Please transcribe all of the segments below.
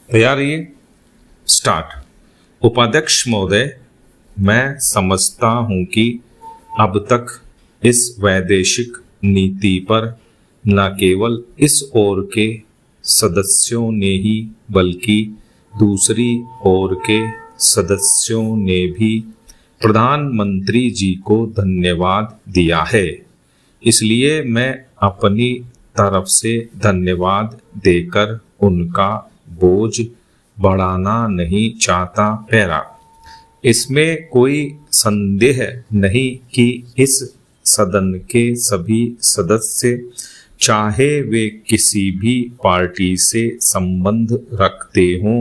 तैयार रहिए। स्टार्ट। उपाध्यक्ष महोदय, मैं समझता हूं कि अब तक इस वैदेशिक नीति पर न केवल इस ओर के सदस्यों ने ही बल्कि दूसरी ओर के सदस्यों ने भी प्रधानमंत्री जी को धन्यवाद दिया है। इसलिए मैं अपनी तरफ से धन्यवाद देकर उनका बोझ बढ़ाना नहीं चाहता। पैरा। इसमें कोई संदेह नहीं कि इस सदन के सभी सदस्य, चाहे वे किसी भी पार्टी से संबंध रखते हों,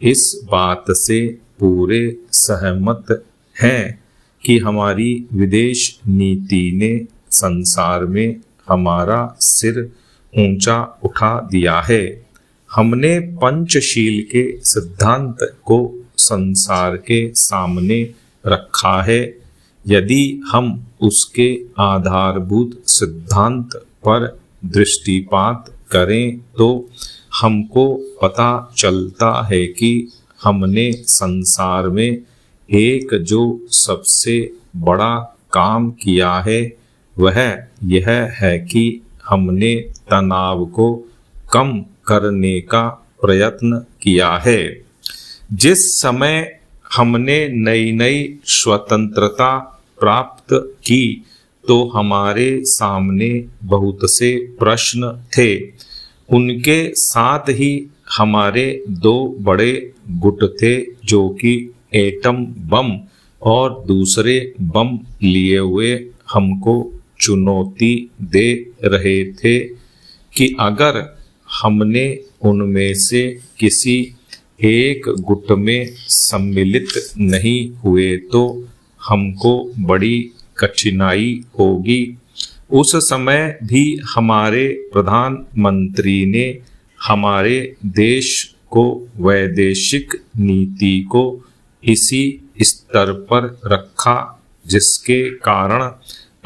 इस बात से पूरे सहमत हैं कि हमारी विदेश नीति ने संसार में हमारा सिर ऊंचा उठा दिया है। हमने पंचशील के सिद्धांत को संसार के सामने रखा है। यदि हम उसके आधारभूत सिद्धांत पर दृष्टिपात करें तो हमको पता चलता है कि हमने संसार में एक जो सबसे बड़ा काम किया है वह यह है कि हमने तनाव को कम करने का प्रयत्न किया है। जिस समय हमने नई नई स्वतंत्रता प्राप्त की तो हमारे सामने बहुत से प्रश्न थे। उनके साथ ही हमारे दो बड़े गुट थे जो कि एटम बम और दूसरे बम लिए हुए हमको चुनौती दे रहे थे कि अगर हमने उनमें से किसी एक गुट में सम्मिलित नहीं हुए तो हमको बड़ी कठिनाई होगी। उस समय भी हमारे प्रधानमंत्री ने हमारे देश को वैदेशिक नीति को इसी स्तर पर रखा जिसके कारण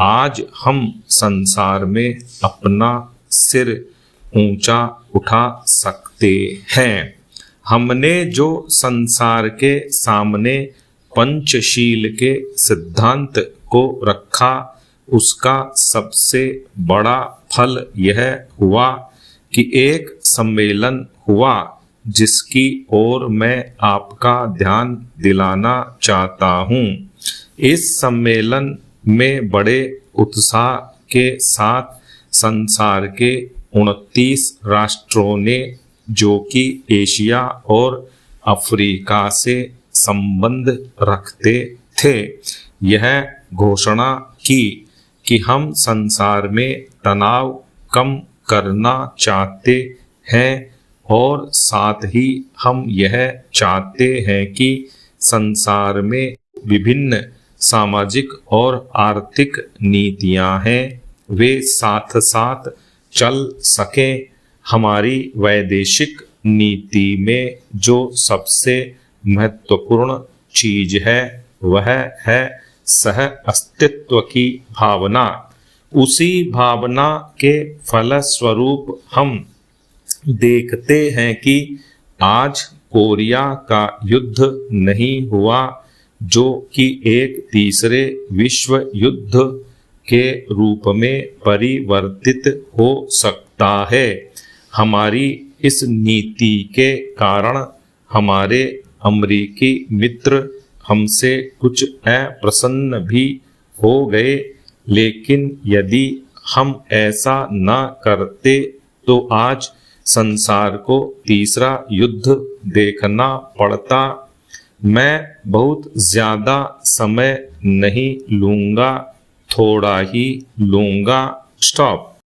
आज हम संसार में अपना सिर ऊंचा उठा सकते हैं। हमने जो संसार के सामने पंचशील के सिद्धांत को रखा उसका सबसे बड़ा फल यह हुआ कि एक सम्मेलन हुआ जिसकी ओर मैं आपका ध्यान दिलाना चाहता हूँ। इस सम्मेलन में बड़े उत्साह के साथ संसार के 29 राष्ट्रों ने, जो कि एशिया और अफ्रीका से संबंध रखते थे, यह घोषणा की कि हम संसार में तनाव कम करना चाहते हैं और साथ ही हम यह चाहते हैं कि संसार में विभिन्न सामाजिक और आर्थिक नीतियां हैं वे साथ साथ चल सकें। हमारी वैदेशिक नीति में जो सबसे महत्वपूर्ण चीज है वह है सह अस्तित्व की भावना। उसी भावना के फलस्वरूप हम देखते हैं कि आज कोरिया का युद्ध नहीं हुआ जो कि एक तीसरे विश्व युद्ध के रूप में परिवर्तित हो सकता है। हमारी इस नीति के कारण हमारे अमेरिकी मित्र हमसे कुछ अप्रसन्न भी हो गए, लेकिन यदि हम ऐसा न करते तो आज संसार को तीसरा युद्ध देखना पड़ता। मैं बहुत ज्यादा समय नहीं लूंगा, थोड़ा ही लूंगा। स्टॉप।